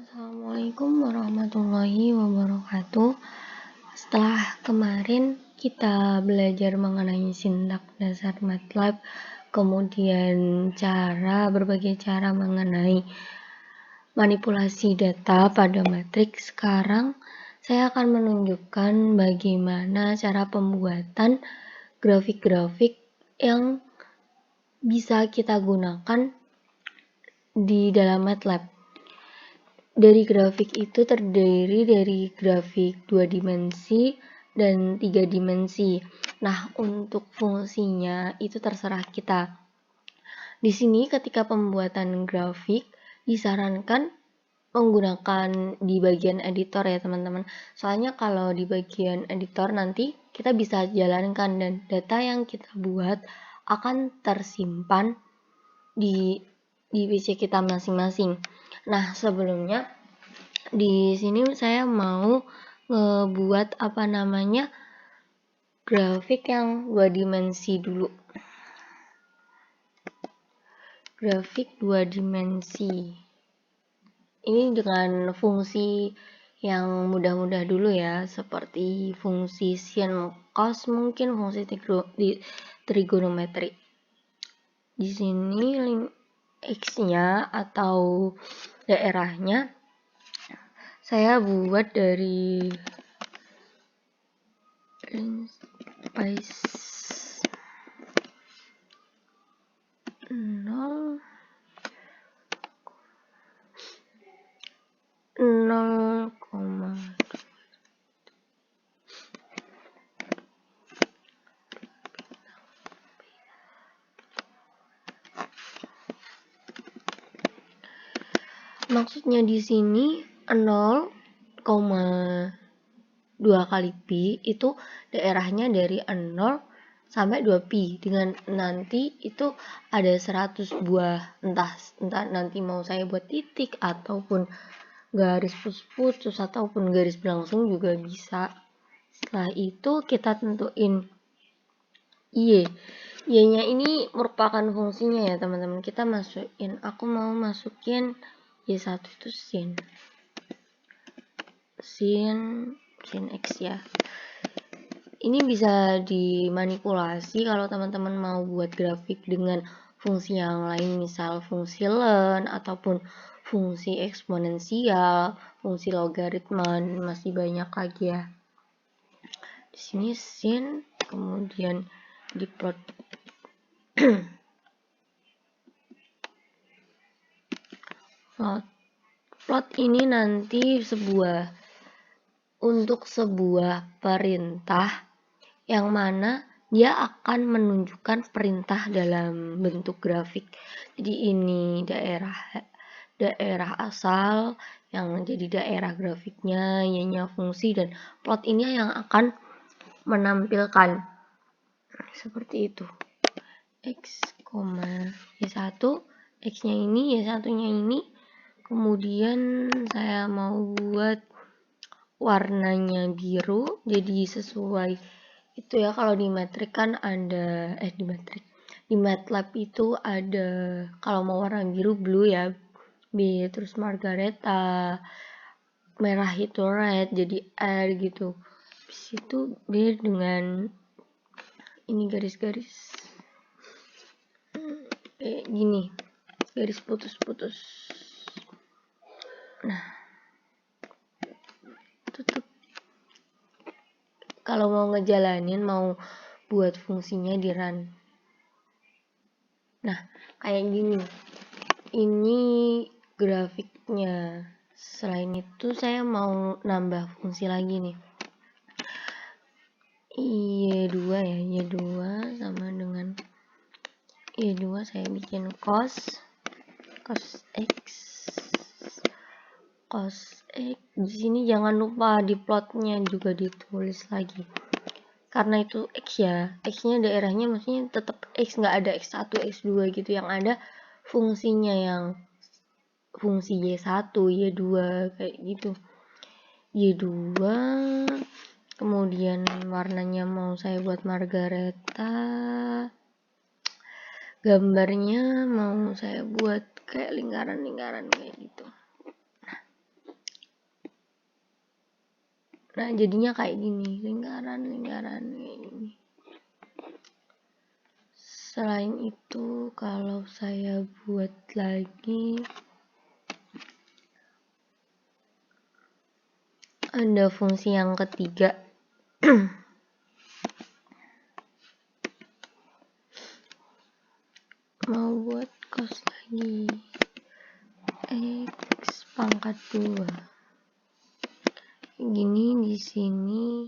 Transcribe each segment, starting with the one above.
Assalamualaikum warahmatullahi wabarakatuh. Setelah kemarin kita belajar mengenai sintak dasar MATLAB, kemudian berbagai cara mengenai manipulasi data pada matriks, sekarang saya akan menunjukkan bagaimana cara pembuatan grafik-grafik yang bisa kita gunakan di dalam MATLAB. Dari grafik itu terdiri dari grafik 2 dimensi dan 3 dimensi. Nah, untuk fungsinya itu terserah kita. Di sini ketika pembuatan grafik disarankan menggunakan di bagian editor ya teman-teman. Soalnya kalau di bagian editor nanti kita bisa jalankan dan data yang kita buat akan tersimpan di PC kita masing-masing. Nah, sebelumnya di sini saya mau ngebuat grafik yang 2 dimensi dulu. Grafik 2 dimensi. Ini dengan fungsi yang mudah-mudah dulu ya, seperti fungsi sin, cos, mungkin fungsi trigonometri. Di sini x-nya atau daerahnya saya buat dari space 0 Maksudnya di sini 0,2 kali pi itu daerahnya dari 0 sampai 2pi, dengan nanti itu ada 100 buah, entah nanti mau saya buat titik ataupun garis putus ataupun garis berlangsung juga bisa. Setelah itu kita tentuin Y-nya ini merupakan fungsinya ya teman-teman. Kita aku mau masukin Y1 itu sin X ya. Ini bisa dimanipulasi kalau teman-teman mau buat grafik dengan fungsi yang lain, misal fungsi len ataupun fungsi eksponensial, fungsi logaritma, masih banyak lagi ya. Di sini sin, kemudian diplot plot ini nanti untuk sebuah perintah yang mana dia akan menunjukkan perintah dalam bentuk grafik. Jadi ini daerah asal yang jadi daerah grafiknya, Y-nya fungsi, dan plot ini yang akan menampilkan seperti itu. X, Y1, X-nya ini, Y1-nya ini. Kemudian saya mau buat warnanya biru, jadi sesuai itu ya. Kalau di matrik kan ada di MATLAB itu ada, kalau mau warna biru blue ya, B, terus margareta, merah itu red, jadi R gitu. Habis itu B dengan ini garis-garis gini, garis putus-putus. Nah, tutup. Kalau mau ngejalanin, mau buat fungsinya di run. Nah, kayak gini. Ini grafiknya. Selain itu saya mau nambah fungsi lagi nih. Y2 ya, Y2 sama dengan Y2 saya bikin cos X. Di sini jangan lupa di plotnya juga ditulis lagi. Karena itu X ya, X-nya daerahnya maksudnya tetap X, nggak ada X1, X2 gitu, yang ada fungsinya yang fungsi Y1, Y2 kayak gitu. Y2, kemudian warnanya mau saya buat margareta, gambarnya mau saya buat kayak lingkaran-lingkaran kayak gitu. Nah, jadinya kayak gini, lingkaran kayak gini. Selain itu, kalau saya buat lagi, ada fungsi yang ketiga. Mau buat cos lagi. X pangkat 2. Gini di sini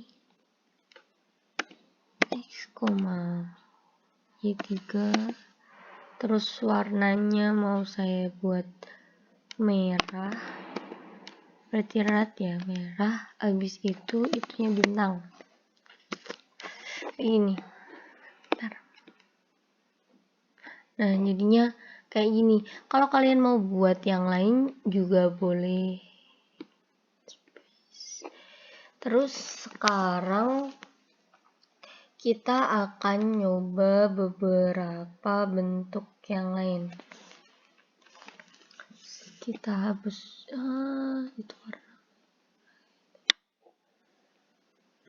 X, Y3. Terus warnanya mau saya buat merah. Berarti red ya, merah. Habis itu itunya bintang. Ini. Bentar. Nah, jadinya kayak gini. Kalau kalian mau buat yang lain juga boleh. Terus sekarang kita akan nyoba beberapa bentuk yang lain. Kita hapus itu warna.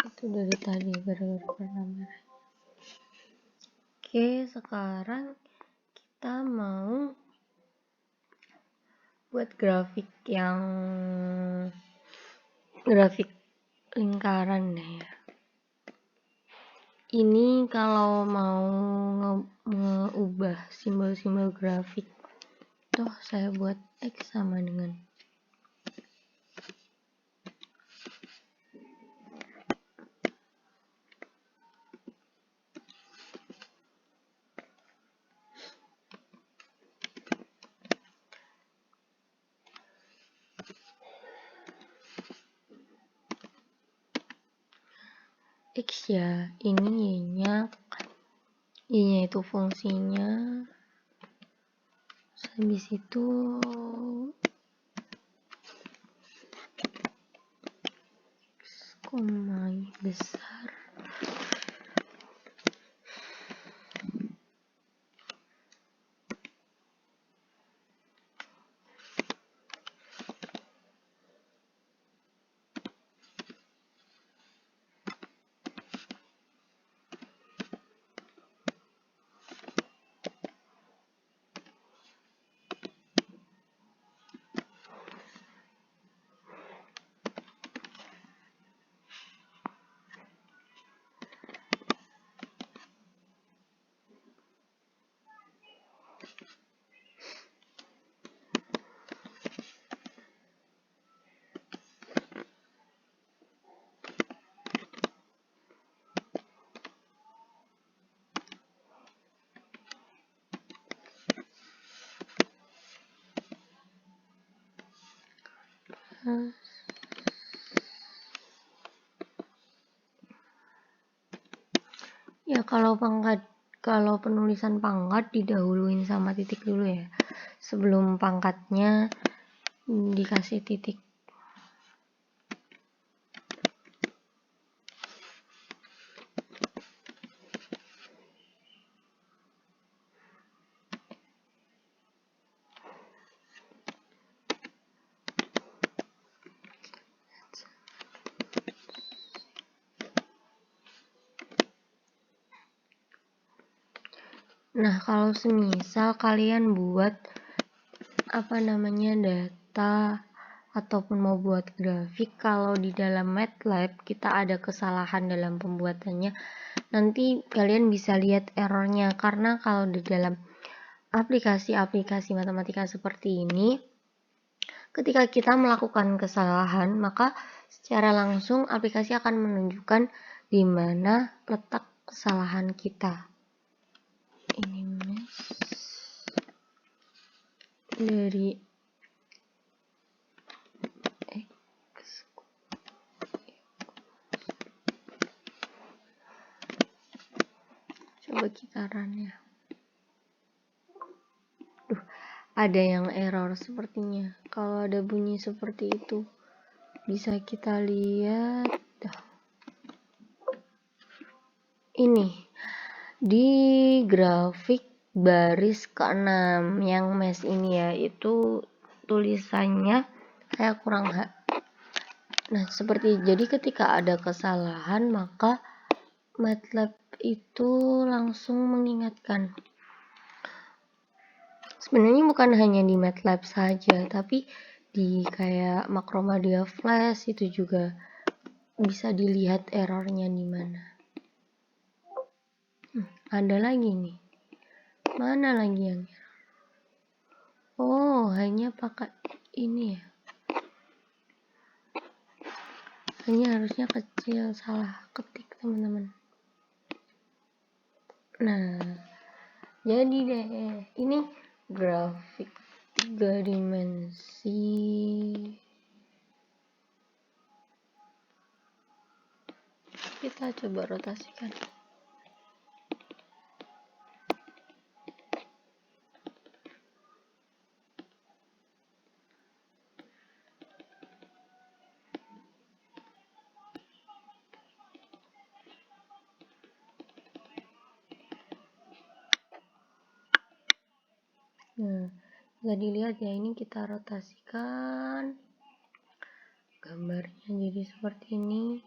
Itu dari tadi gara-gara warna merah. Oke, sekarang kita mau buat grafik lingkaran deh ya. Ini kalau mau ngeubah simbol-simbol grafik, tuh saya buat X sama dengan X ya, ini Y-nya itu fungsinya. Habis itu X, Y besar. Ya, kalau penulisan pangkat didahuluin sama titik dulu ya. Sebelum pangkatnya dikasih titik. Nah, kalau semisal kalian buat data ataupun mau buat grafik, kalau di dalam MATLAB kita ada kesalahan dalam pembuatannya, nanti kalian bisa lihat errornya. Karena kalau di dalam aplikasi-aplikasi matematika seperti ini, ketika kita melakukan kesalahan, maka secara langsung aplikasi akan menunjukkan di mana letak kesalahan kita. Ini dari X. Coba kita run ya. Ada yang error sepertinya. Kalau ada bunyi seperti itu, bisa kita lihat. Ini di grafik baris ke-6 yang mes ini ya, itu tulisannya saya kurang Nah, jadi ketika ada kesalahan, maka MATLAB itu langsung mengingatkan. Sebenarnya bukan hanya di MATLAB saja, tapi di kayak Macromedia Flash itu juga bisa dilihat errornya di mana. Ada lagi nih. Mana lagi yang error? Oh, hanya pakai ini ya. Hanya harusnya kecil, salah ketik teman-teman. Nah, jadi deh, ini grafik 3 dimensi. Kita coba rotasikan. Nah, bisa dilihat ya, ini kita rotasikan gambarnya jadi seperti ini.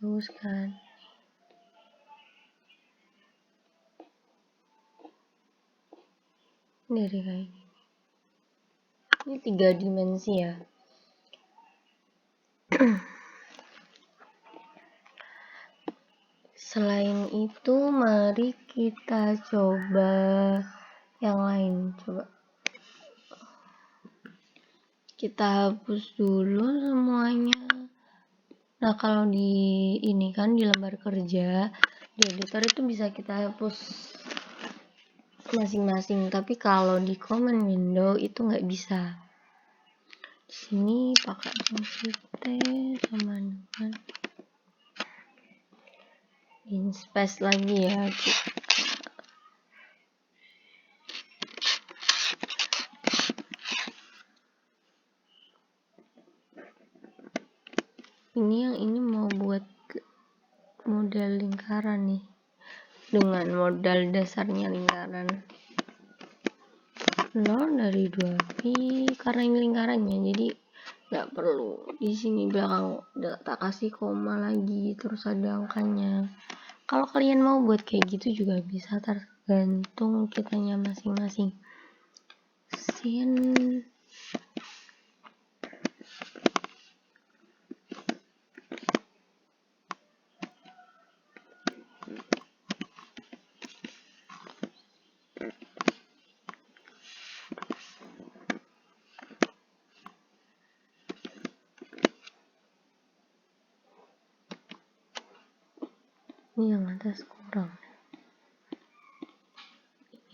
Bagus kan? Dari kayak gini. Ini 3 dimensi ya. Selain itu, mari kita coba yang lain. Coba kita hapus dulu semuanya. Nah, kalau di ini kan di lembar kerja, di editor itu bisa kita hapus masing-masing, tapi kalau di command window itu nggak bisa. Di sini pakai fungsi T sama dengan inspace lagi ya. Ini mau buat model lingkaran nih, dengan modal dasarnya lingkaran 0 dari 2pi, karena ini lingkarannya jadi nggak perlu di sini belakang tak kasih koma lagi terus ada angkanya. Kalau kalian mau buat kayak gitu juga bisa, tergantung kitanya masing-masing. Sin ini yang atas kurang.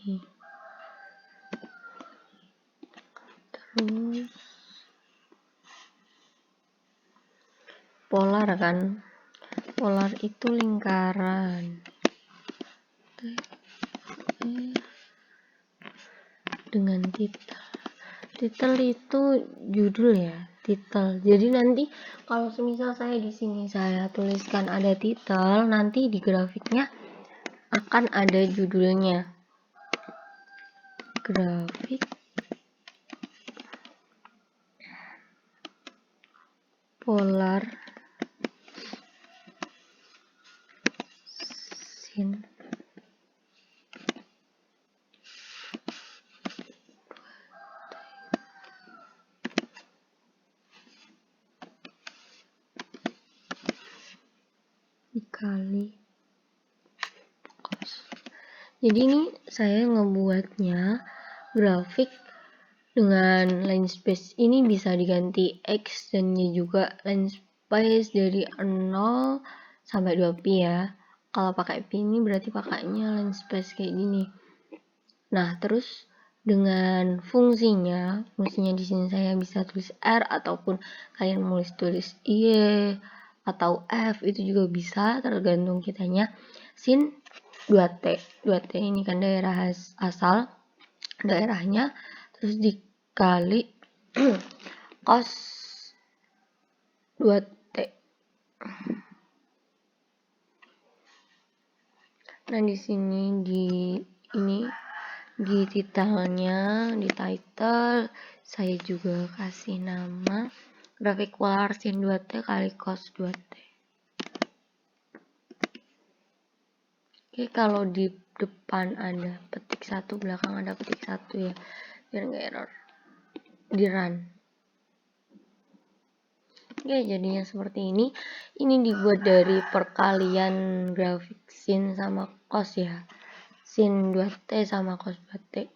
Ini. Terus polar kan. Polar itu lingkaran. Dengan titel. Titel itu judul ya, titel. Jadi nanti kalau semisal saya di sini saya tuliskan ada titel, nanti di grafiknya akan ada judulnya. Grafik polar sin dikali cos. Jadi ini saya ngebuatnya grafik dengan line space ini bisa diganti X dan Y juga, line space dari 0 sampai 2pi ya. Kalau pakai pi ini berarti pakainya line space kayak gini. Nah, terus dengan fungsinya di sini saya bisa tulis R ataupun kalian mau tulis Y atau F itu juga bisa, tergantung kitanya. Sin 2T. 2T ini kan daerah asal daerahnya, terus dikali cos 2T. Nah, di sini di titelnya, di title saya juga kasih nama grafik polar sin 2T kali cos 2T. Oke, kalau di depan ada petik 1, belakang ada petik 1 ya, biar nggak error. Di run. Oke, jadinya seperti ini. Ini dibuat dari perkalian grafik sin sama cos ya. Sin 2T sama cos 2T.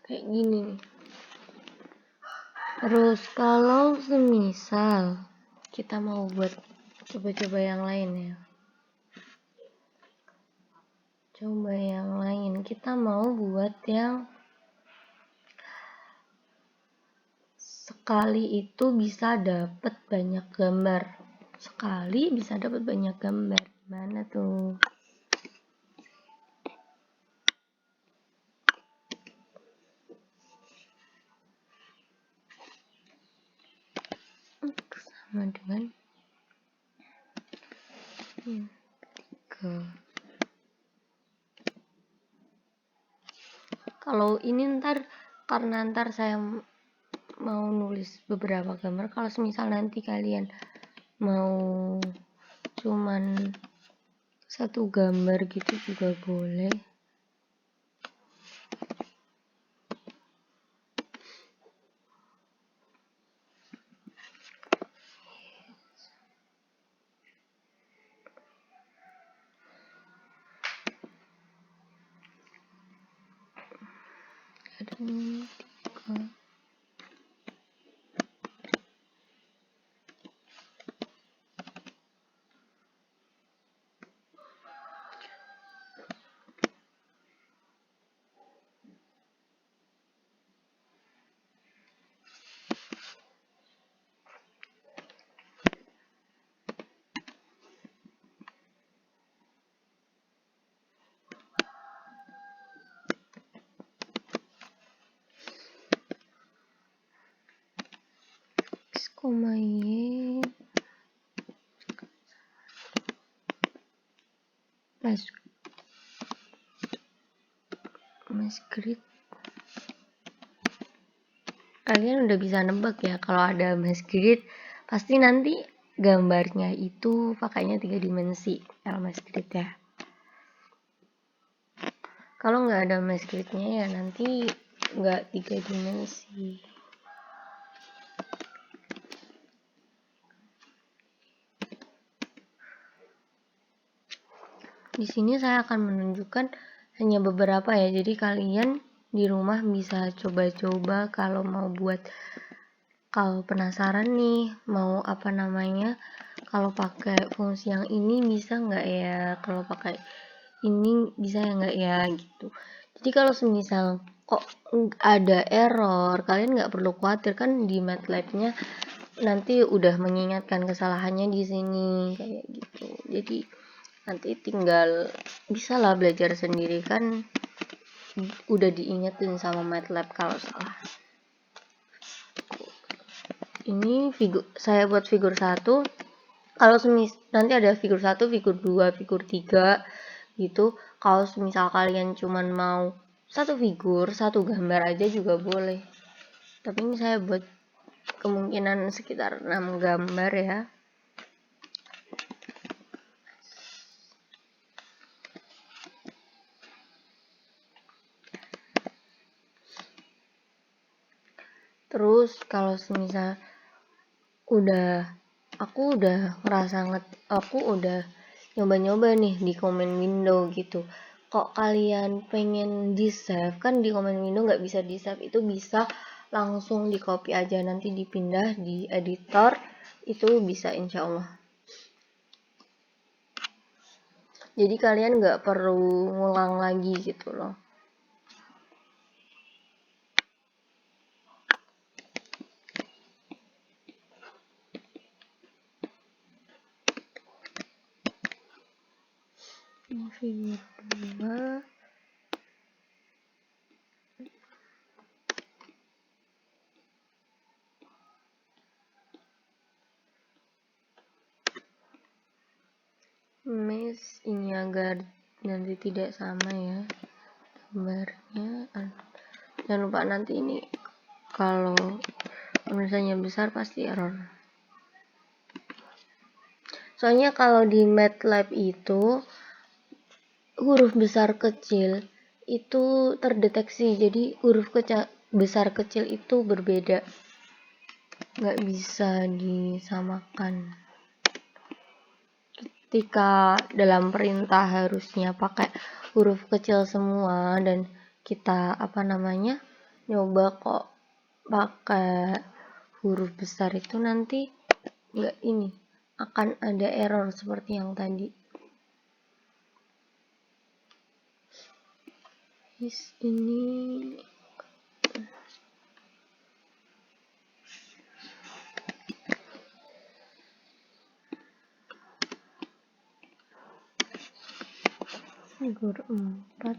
Kayak gini nih. Terus kalau semisal kita mau buat coba-coba yang lain ya. Coba yang lain. Kita mau buat yang sekali itu bisa dapat banyak gambar. Sekali bisa dapat banyak gambar. Mana tuh? Sama dengan 3. Kalau ini karena ntar saya mau nulis beberapa gambar, kalau semisal nanti kalian mau cuman satu gambar gitu juga boleh. Ada 3. X, Y mas grid. Kalian udah bisa nebak ya, kalau ada mas grid pasti nanti gambarnya itu pakainya 3 dimensi kalau mas grid ya. Kalau nggak ada mas gridnya ya nanti nggak 3 dimensi. Di sini saya akan menunjukkan hanya beberapa ya, jadi kalian di rumah bisa coba-coba kalau mau buat. Kalau penasaran nih mau apa namanya, kalau pakai fungsi yang ini bisa nggak ya, kalau pakai ini bisa ya nggak ya gitu. Jadi kalau semisal kok ada error, kalian nggak perlu khawatir, kan di MATLAB-nya nanti udah mengingatkan kesalahannya di sini kayak gitu. Jadi nanti tinggal bisa lah belajar sendiri, kan udah diingetin sama MATLAB kalau salah. Ini saya buat figur 1. Kalau nanti ada figur 1, figur 2, figur 3 gitu. Kalau misal kalian cuman mau satu figur, satu gambar aja juga boleh. Tapi ini saya buat kemungkinan sekitar 6 gambar ya. Terus kalau semisal aku udah nyoba-nyoba nih di command window gitu. Kok kalian pengen di save, kan di command window nggak bisa di save, itu bisa langsung di copy aja, nanti dipindah di editor itu bisa insya Allah. Jadi kalian nggak perlu ngulang lagi gitu loh. Figur 2. Ini agar nanti tidak sama ya gambarnya. Jangan lupa nanti ini kalau misalnya besar pasti error. Soalnya kalau di MATLAB itu huruf besar kecil itu terdeteksi, jadi huruf besar kecil itu berbeda, nggak bisa disamakan. Ketika dalam perintah harusnya pakai huruf kecil semua dan kita nyoba kok pakai huruf besar, itu nanti nggak akan ada error seperti yang tadi. Ini figur 4.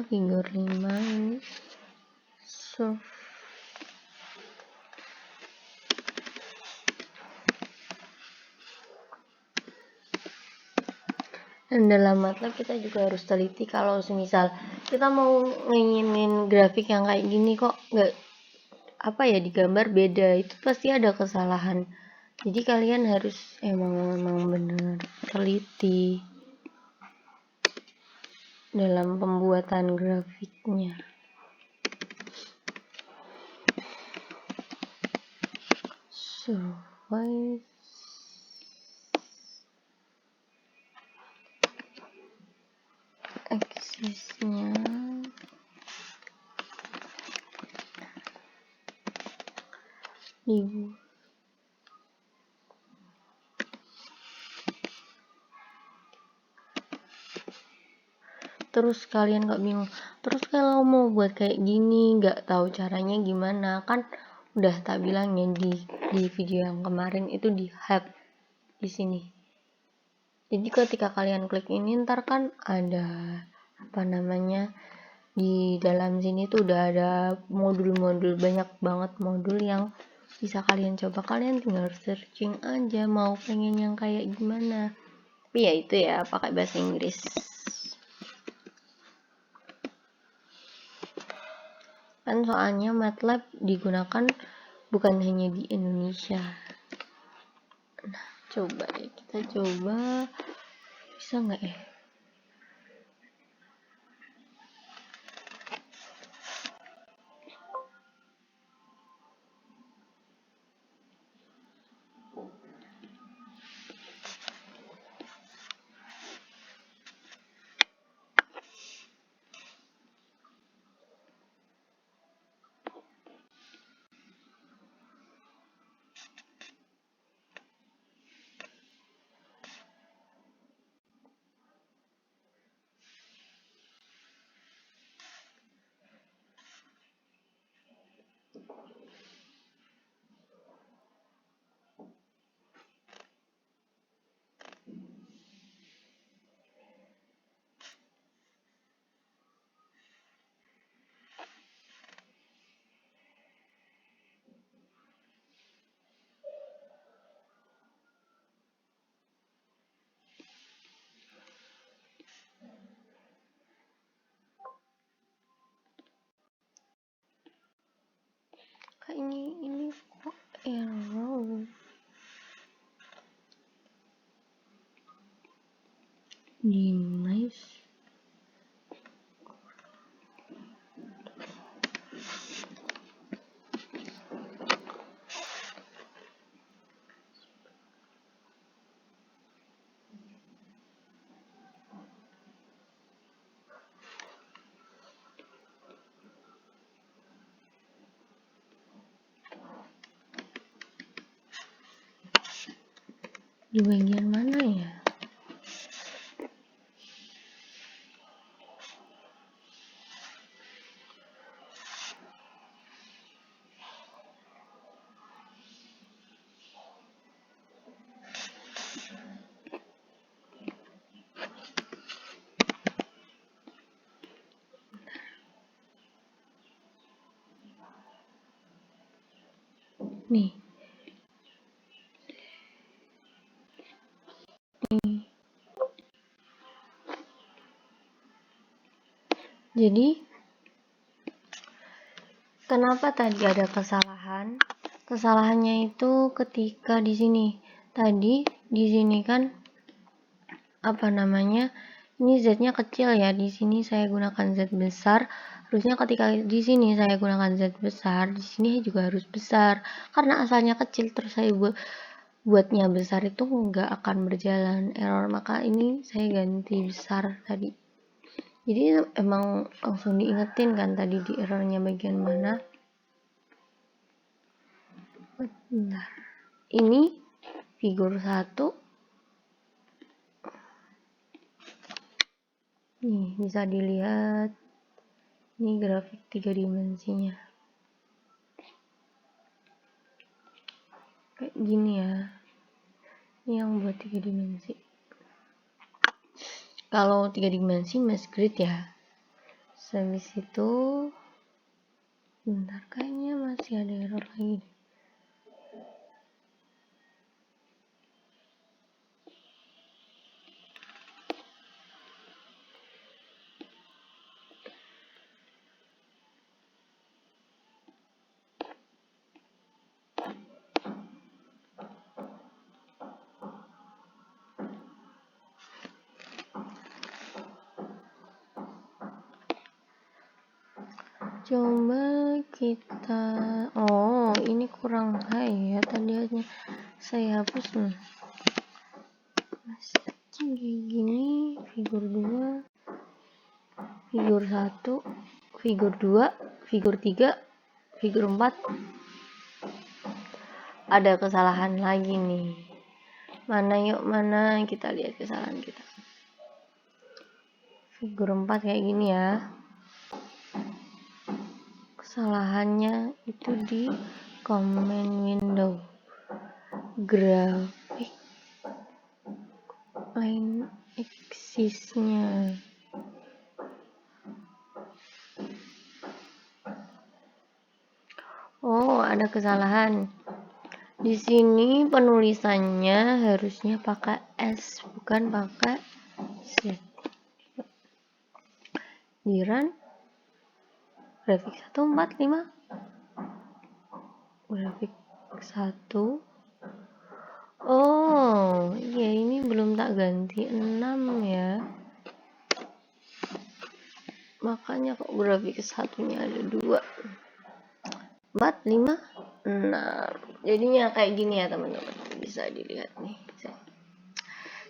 Figur 5 ini dan dalam MATLAB kita juga harus teliti kalau semisal kita mau nginginin grafik yang kayak gini kok nggak digambar beda, itu pasti ada kesalahan. Jadi kalian harus emang benar teliti dalam pembuatan grafiknya. Aksesnya terus kalian nggak bingung, terus kalau mau buat kayak gini nggak tahu caranya gimana, kan udah tak bilang ya di video yang kemarin itu di hub di sini. Jadi ketika kalian klik ini ntar kan ada di dalam sini tuh udah ada modul-modul, banyak banget modul yang bisa kalian coba. Kalian tinggal searching aja mau pengen yang kayak gimana, tapi ya itu ya pakai bahasa Inggris. Kan soalnya MATLAB digunakan bukan hanya di Indonesia. Nah, coba ya, kita coba bisa nggak ya? Kak ini kok error? Nice. Di bagian mana ya? nih. Jadi kenapa tadi ada kesalahan? Kesalahannya itu ketika di sini. Tadi di sini kan apa namanya? Ini Z-nya kecil ya. Di sini saya gunakan Z besar. Harusnya ketika di sini saya gunakan Z besar, di sini juga harus besar. Karena asalnya kecil terus saya buatnya besar itu nggak akan berjalan error. Maka ini saya ganti besar tadi. Jadi emang langsung diingetin kan tadi di errornya bagian mana. Bentar. Ini figur 1. Nih, bisa dilihat. Ini grafik 3 dimensinya. Kayak gini ya. Ini yang buat 3 dimensi. Kalau 3 dimensi mesh grid ya. Habis itu bentar, kayaknya masih ada error lagi. Coba kita, oh ini kurang high ya, tadi saya hapus nih. Kayak gini, figur 2, figur 1, figur 2, figur 3, figur 4. Ada kesalahan lagi nih. Mana kita lihat kesalahan kita. Figur 4 kayak gini ya. Kesalahannya itu di command window, grafik line axis-nya. Oh, ada kesalahan. Di sini penulisannya harusnya pakai S, bukan pakai Z. Di run grafik 145, grafik 1. Oh iya, ini belum tak ganti 6 ya, makanya kok grafik 1-nya ada 2, 4, 5, 6. Jadinya kayak gini ya teman-teman, bisa dilihat nih.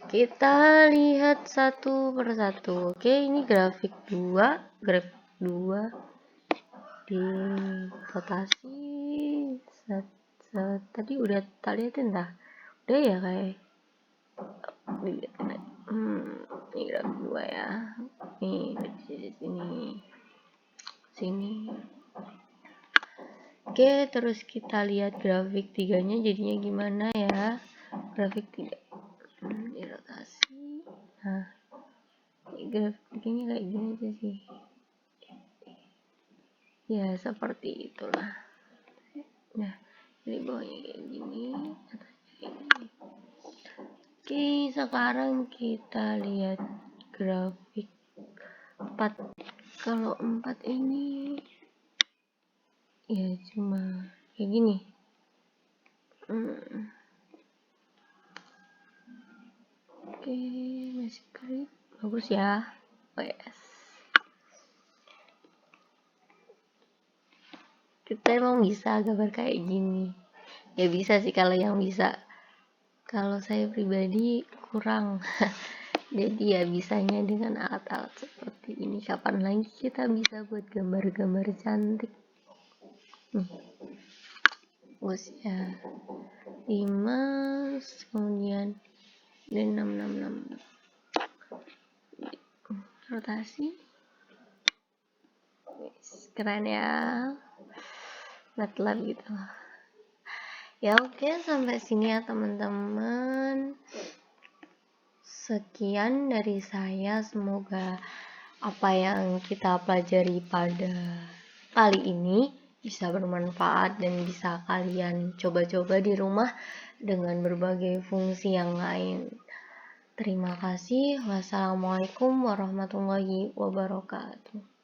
Kita lihat satu persatu. Oke, ini grafik 2, di rotasi. Tadi udah tak liatin dah. Udah ya kayak. Dilihatin aja. Ini grafik 2 ya. Nih, dari sini. Oke, terus kita lihat grafik 3-nya jadinya gimana ya. Grafik 3. Di rotasi. Nah, grafiknya kayak gini aja sih. Ya, seperti itulah. Nah, dari bawahnya kayak gini, atasnya kayak gini. Oke, sekarang kita lihat grafik 4. Kalau 4 ini ya cuma kayak gini. Oke, masih klik. Bagus ya. Oh yes. Kita emang bisa gambar kayak gini. Ya bisa sih kalau yang bisa. Kalau saya pribadi kurang. Jadi ya bisanya dengan alat-alat seperti ini. Kapan lagi kita bisa buat gambar-gambar cantik. Bagus ya. 5, kemudian dan 666. Rotasi. Keren ya. Matlab gitu. Ya oke, sampai sini ya teman-teman. Sekian dari saya, semoga apa yang kita pelajari pada kali ini bisa bermanfaat dan bisa kalian coba-coba di rumah dengan berbagai fungsi yang lain. Terima kasih. Wassalamualaikum warahmatullahi wabarakatuh.